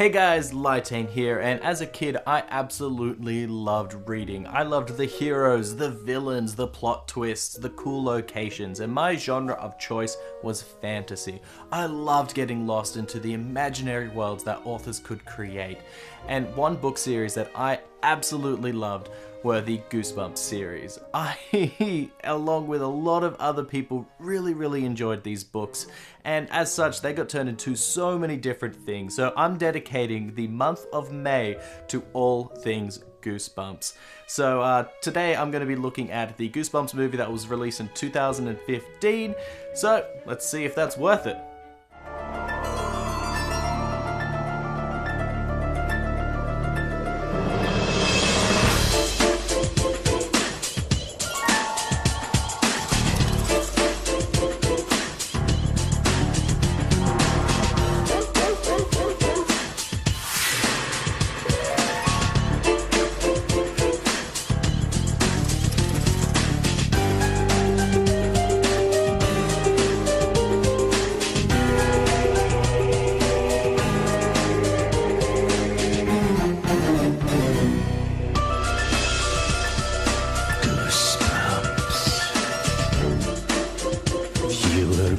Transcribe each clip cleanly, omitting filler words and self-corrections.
Hey guys, Lytane here, and as a kid I absolutely loved reading. I loved the heroes, the villains, the plot twists, the cool locations, and my genre of choice was fantasy. I loved getting lost into the imaginary worlds that authors could create. And one book series that I absolutely loved were the Goosebumps series. I, along with a lot of other people, really enjoyed these books, and as such they got turned into so many different things. So I'm dedicating the month of May to all things Goosebumps. So today I'm going to be looking at the Goosebumps movie that was released in 2015, so let's see if that's worth it.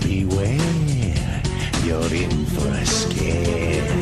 Beware, you're in for a scare.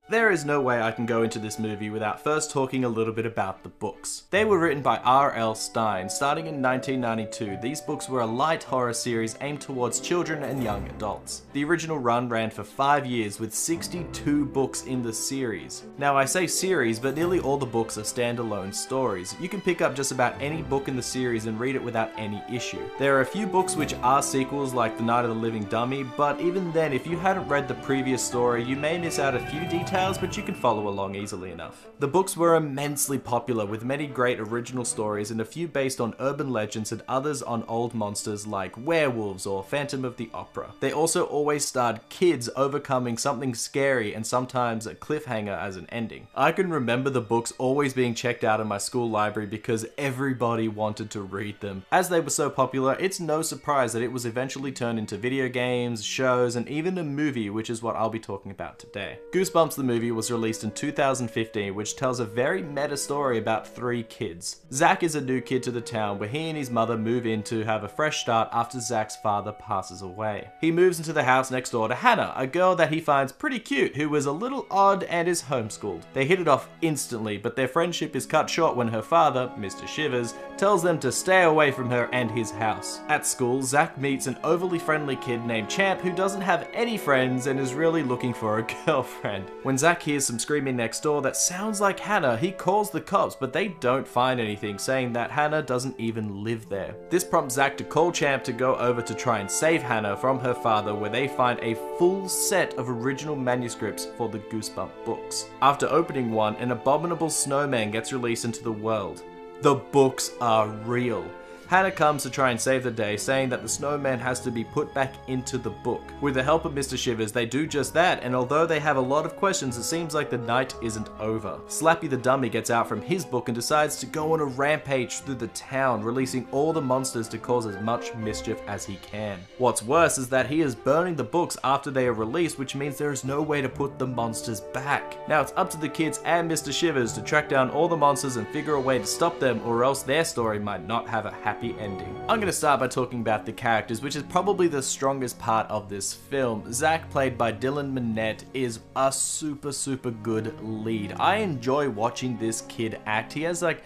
There is no way I can go into this movie without first talking a little bit about the books. They were written by R.L Stine. Starting in 1992, these books were a light horror series aimed towards children and young adults. The original run ran for 5 years with 62 books in the series. Now I say series, but nearly all the books are standalone stories. You can pick up just about any book in the series and read it without any issue. There are a few books which are sequels like The Night of the Living Dummy, but even then if you hadn't read the previous story you may miss out a few details, but you can follow along easily enough. The books were immensely popular with many great original stories and a few based on urban legends and others on old monsters like werewolves or Phantom of the Opera. They also always starred kids overcoming something scary and sometimes a cliffhanger as an ending. I can remember the books always being checked out in my school library because everybody wanted to read them. As they were so popular, it's no surprise that it was eventually turned into video games, shows, and even a movie, which is what I'll be talking about today. Goosebumps the movie was released in 2015, which tells a very meta story about 3 kids. Zach is a new kid to the town where he and his mother move in to have a fresh start after Zach's father passes away. He moves into the house next door to Hannah, a girl that he finds pretty cute who is a little odd and is homeschooled. They hit it off instantly, but their friendship is cut short when her father, Mr. Shivers, tells them to stay away from her and his house. At school, Zach meets an overly friendly kid named Champ who doesn't have any friends and is really looking for a girlfriend. When Zach hears some screaming next door that sounds like Hannah, he calls the cops, but they don't find anything, saying that Hannah doesn't even live there. This prompts Zach to call Champ to go over to try and save Hannah from her father, where they find a full set of original manuscripts for the Goosebump books. After opening one, an abominable snowman gets released into the world. The books are real. Hannah comes to try and save the day, saying that the snowman has to be put back into the book. With the help of Mr. Shivers, they do just that, and although they have a lot of questions, it seems like the night isn't over. Slappy the Dummy gets out from his book and decides to go on a rampage through the town, releasing all the monsters to cause as much mischief as he can. What's worse is that he is burning the books after they are released, which means there is no way to put the monsters back. Now it's up to the kids and Mr. Shivers to track down all the monsters and figure a way to stop them, or else their story might not have a happy ending. I'm going to start by talking about the characters, which is probably the strongest part of this film. Zach, played by Dylan Minnette, is a super good lead. I enjoy watching this kid act. He has like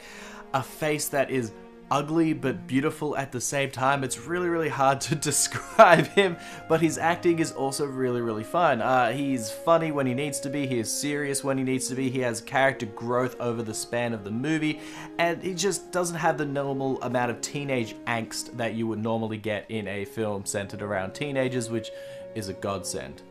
a face that is ugly but beautiful at the same time. It's really hard to describe him, but his acting is also really fun. He's funny when he needs to be, he is serious when he needs to be, he has character growth over the span of the movie, and he just doesn't have the normal amount of teenage angst that you would normally get in a film centered around teenagers, which is a godsend.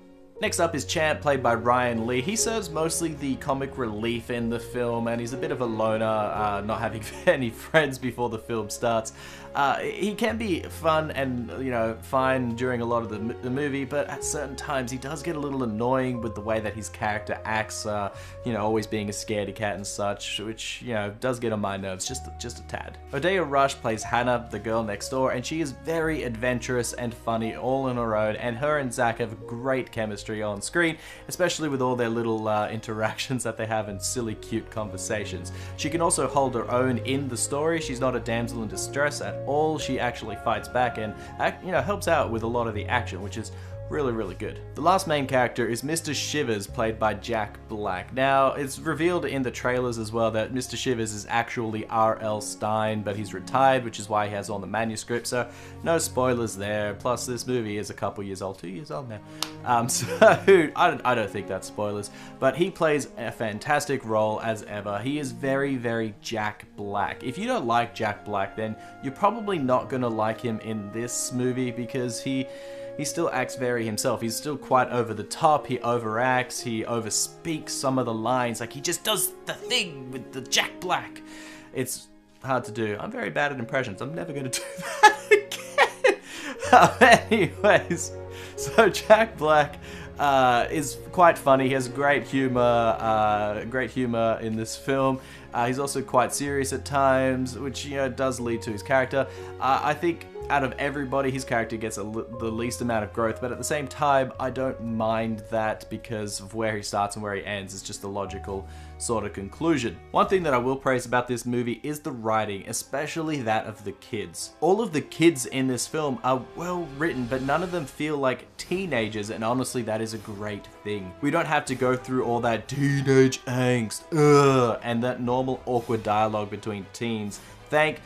Next up is Champ, played by Ryan Lee. He serves mostly the comic relief in the film, and he's a bit of a loner, not having any friends before the film starts. He can be fun and, you know, fine during a lot of the movie, but at certain times he does get a little annoying with the way that his character acts, you know, always being a scaredy cat and such, which, you know, does get on my nerves just a tad. Odeya Rush plays Hannah, the girl next door, and she is very adventurous and funny all on her own, and her and Zach have great chemistry on screen, especially with all their little interactions that they have and silly, cute conversations. She can also hold her own in the story. She's not a damsel in distress at all. She actually fights back and, you know, helps out with a lot of the action, which is really good. The last main character is Mr. Shivers, played by Jack Black. Now, it's revealed in the trailers as well that Mr. Shivers is actually R.L. Stine, but he's retired, which is why he has all the manuscript, so no spoilers there. Plus, this movie is a couple years old, 2 years old now. So, I don't think that's spoilers, but he plays a fantastic role as ever. He is very Jack Black. If you don't like Jack Black, then you're probably not gonna like him in this movie, because he still acts very himself. He's still quite over the top, he overacts, he overspeaks some of the lines, like he just does the thing with the Jack Black. It's hard to do. I'm very bad at impressions. I'm never gonna do that again. Anyways, so Jack Black is quite funny. He has great humor in this film. He's also quite serious at times, which, you know, does lead to his character. I think out of everybody, his character gets the least amount of growth, but at the same time, I don't mind that because of where he starts and where he ends. It's just a logical sort of conclusion. One thing that I will praise about this movie is the writing, especially that of the kids. All of the kids in this film are well written, but none of them feel like teenagers, and honestly, that is a great thing. We don't have to go through all that teenage angst, and that normal awkward dialogue between teens. Thank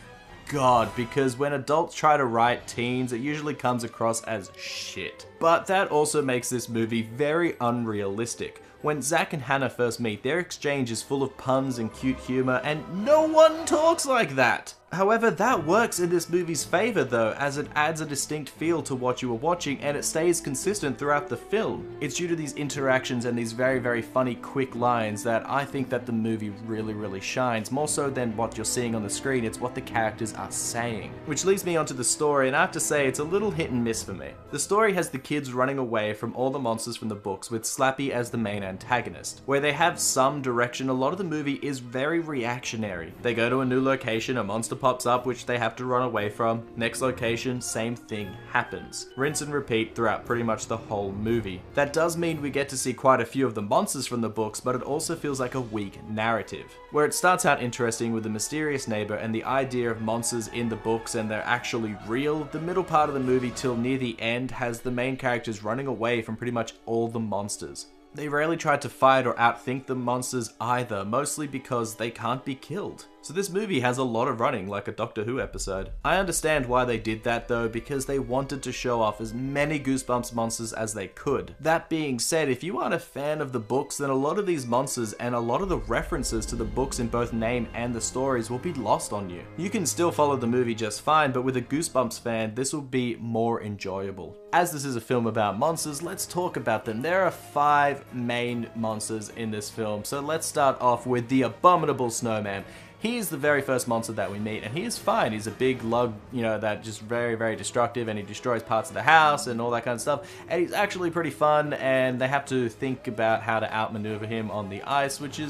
God, because when adults try to write teens, it usually comes across as shit. But that also makes this movie very unrealistic. When Zach and Hannah first meet, their exchange is full of puns and cute humor, and no one talks like that. However, that works in this movie's favor though, as it adds a distinct feel to what you are watching and it stays consistent throughout the film. It's due to these interactions and these very funny quick lines that I think that the movie really shines. More so than what you're seeing on the screen, it's what the characters are saying. Which leads me onto the story, and I have to say it's a little hit and miss for me. The story has the kids running away from all the monsters from the books with Slappy as the main antagonist. Where they have some direction, a lot of the movie is very reactionary. They go to a new location, a monster pops up which they have to run away from. Next location, same thing happens. Rinse and repeat throughout pretty much the whole movie. That does mean we get to see quite a few of the monsters from the books, but it also feels like a weak narrative. Where it starts out interesting with the mysterious neighbor and the idea of monsters in the books and they're actually real, the middle part of the movie till near the end has the main characters running away from pretty much all the monsters. They rarely try to fight or outthink the monsters either, mostly because they can't be killed. So this movie has a lot of running, like a Doctor Who episode. I understand why they did that though, because they wanted to show off as many Goosebumps monsters as they could. That being said, if you aren't a fan of the books, then a lot of these monsters and a lot of the references to the books in both name and the stories will be lost on you. You can still follow the movie just fine, but with a Goosebumps fan, this will be more enjoyable. As this is a film about monsters, let's talk about them. There are 5 main monsters in this film, so let's start off with the Abominable Snowman. He is the very first monster that we meet, and he is fine. He's a big lug, you know, that just very destructive, and he destroys parts of the house and all that kind of stuff. And he's actually pretty fun, and they have to think about how to outmaneuver him on the ice, which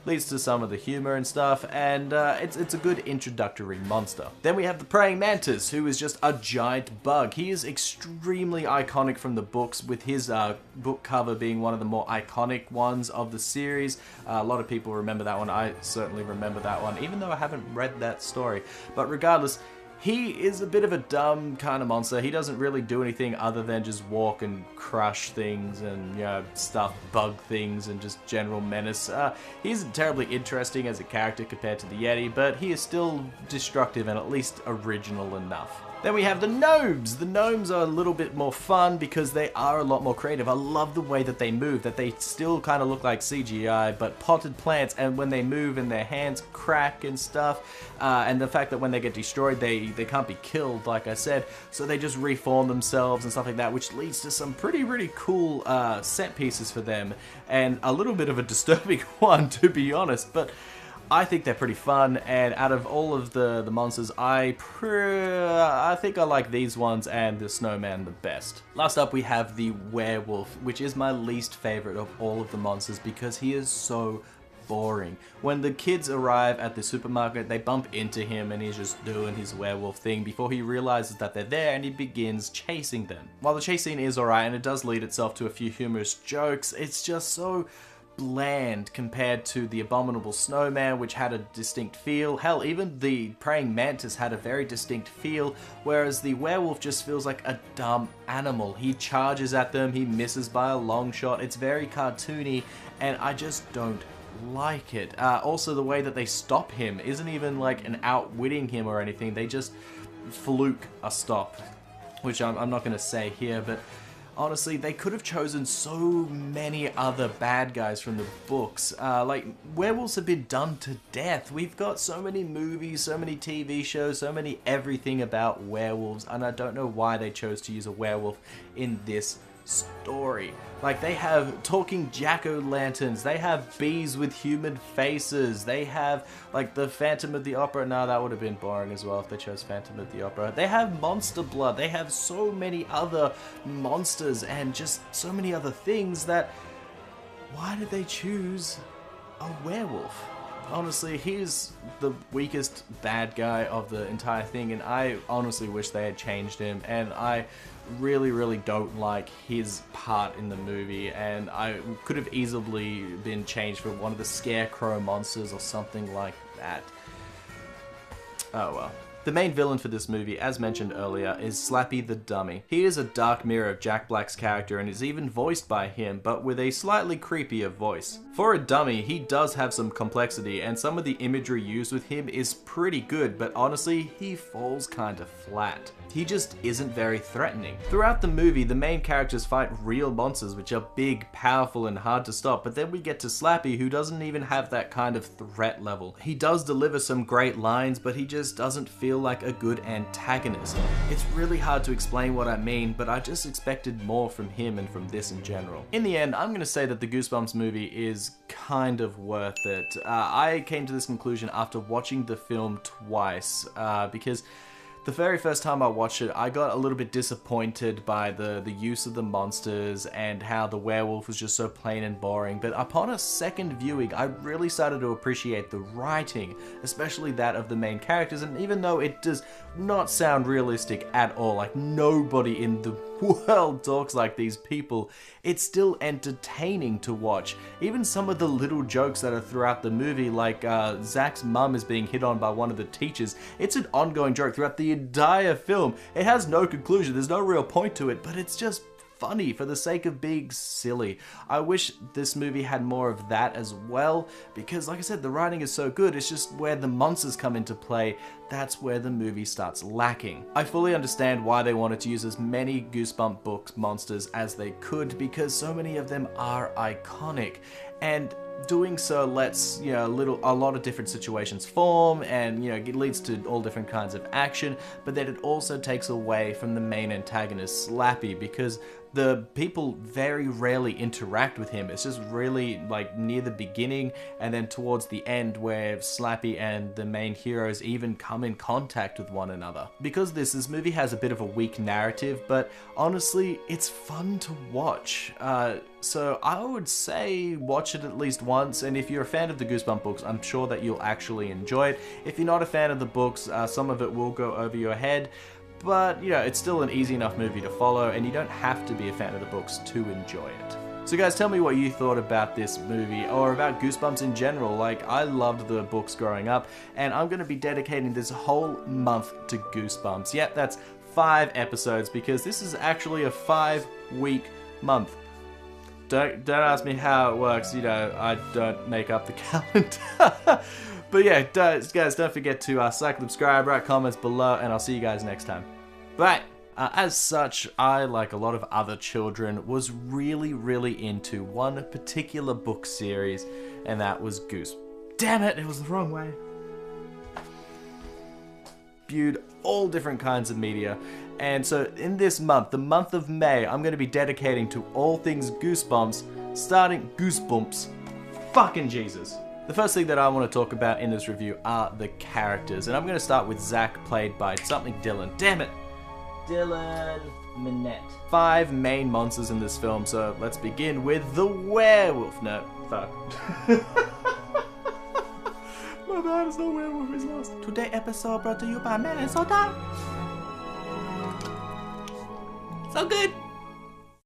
leads to some of the humor and stuff, and it's a good introductory monster. Then we have the Praying Mantis, who is just a giant bug. He is extremely iconic from the books, with his book cover being one of the more iconic ones of the series. A lot of people remember that one. I certainly remember that one, even though I haven't read that story. But regardless, he is a bit of a dumb kind of monster. He doesn't really do anything other than just walk and crush things and, you know, stuff bug things and just general menace. He isn't terribly interesting as a character compared to the Yeti, but he is still destructive and at least original enough. Then we have the gnomes. The gnomes are a little bit more fun because they are a lot more creative. I love the way that they move, that they still kind of look like CGI, but potted plants, and when they move and their hands crack and stuff, and the fact that when they get destroyed, they can't be killed, like I said, so they just reform themselves and stuff like that, which leads to some pretty cool set pieces for them, and a little bit of a disturbing one, to be honest, but I think they're pretty fun, and out of all of the monsters, I think I like these ones and the snowman the best. Last up, we have the werewolf, which is my least favorite of all of the monsters because he is so boring. When the kids arrive at the supermarket, they bump into him and he's just doing his werewolf thing before he realizes that they're there, and he begins chasing them. While the chase scene is alright and it does lead itself to a few humorous jokes, it's just so bland compared to the abominable snowman, which had a distinct feel. Hell, even the praying mantis had a very distinct feel, whereas the werewolf just feels like a dumb animal. He charges at them, he misses by a long shot, it's very cartoony, and I just don't like it. Also, the way that they stop him isn't even like an outwitting him or anything, they just fluke a stop, which I'm not going to say here, but honestly, they could have chosen so many other bad guys from the books. Like, werewolves have been done to death. We've got so many movies, so many TV shows, so many everything about werewolves, and I don't know why they chose to use a werewolf in this story. Like, they have talking jack-o'-lanterns, they have bees with human faces, they have, like, the Phantom of the Opera. No, that would have been boring as well if they chose Phantom of the Opera. They have monster blood, they have so many other monsters and just so many other things that, why did they choose a werewolf? Honestly, he's the weakest bad guy of the entire thing, and I honestly wish they had changed him, and I really don't like his part in the movie, and I could have easily been changed for one of the scarecrow monsters or something like that. Oh well. The main villain for this movie, as mentioned earlier, is Slappy the Dummy. He is a dark mirror of Jack Black's character and is even voiced by him, but with a slightly creepier voice. For a dummy, he does have some complexity, and some of the imagery used with him is pretty good, but honestly, he falls kinda flat. He just isn't very threatening. Throughout the movie, the main characters fight real monsters which are big, powerful, and hard to stop, but then we get to Slappy, who doesn't even have that kind of threat level. He does deliver some great lines, but he just doesn't feel like a good antagonist. It's really hard to explain what I mean, but I just expected more from him and from this in general. In the end, I'm gonna say that the Goosebumps movie is kind of worth it. I came to this conclusion after watching the film twice, because the very first time I watched it, I got a little bit disappointed by the use of the monsters and how the werewolf was just so plain and boring, but upon a second viewing, I really started to appreciate the writing, especially that of the main characters, and even though it does not sound realistic at all, like nobody in the world talks like these people, it's still entertaining to watch. Even some of the little jokes that are throughout the movie, like Zach's mum is being hit on by one of the teachers, it's an ongoing joke throughout the entire film. It has no conclusion, there's no real point to it, but it's just funny for the sake of being silly. I wish this movie had more of that as well, because like I said, the writing is so good, it's just where the monsters come into play, that's where the movie starts lacking. I fully understand why they wanted to use as many Goosebump books monsters as they could, because so many of them are iconic, and doing so lets, you know, a lot of different situations form, and, you know, it leads to all different kinds of action, but then it also takes away from the main antagonist, Slappy, because the people very rarely interact with him. It's just really like near the beginning and then towards the end where Slappy and the main heroes even come in contact with one another. Because this movie has a bit of a weak narrative, but honestly, it's fun to watch. So I would say watch it at least once, and if you're a fan of the Goosebump books, I'm sure that you'll actually enjoy it. If you're not a fan of the books, some of it will go over your head, but, you know, it's still an easy enough movie to follow, and you don't have to be a fan of the books to enjoy it. So guys, tell me what you thought about this movie, or about Goosebumps in general. Like, I loved the books growing up, and I'm going to be dedicating this whole month to Goosebumps. Yep, that's 5 episodes, because this is actually a 5-week month. Don't ask me how it works, you know, I don't make up the calendar. But yeah, guys, don't forget to like, subscribe, write comments below, and I'll see you guys next time. But as such, I, like a lot of other children, was really into one particular book series, and that was Damn it, it was the wrong way. Viewed all different kinds of media, and so in this month, the month of May, I'm going to be dedicating to all things Goosebumps, starting Goosebumps. Fucking Jesus. The first thing that I want to talk about in this review are the characters, and I'm going to start with Zach, played by something Dylan. Damn it! Dylan Minnette. 5 main monsters in this film, so let's begin with the werewolf. No, fuck. My bad, it's no werewolf, is lost. Today episode brought to you by Minnesota. So good.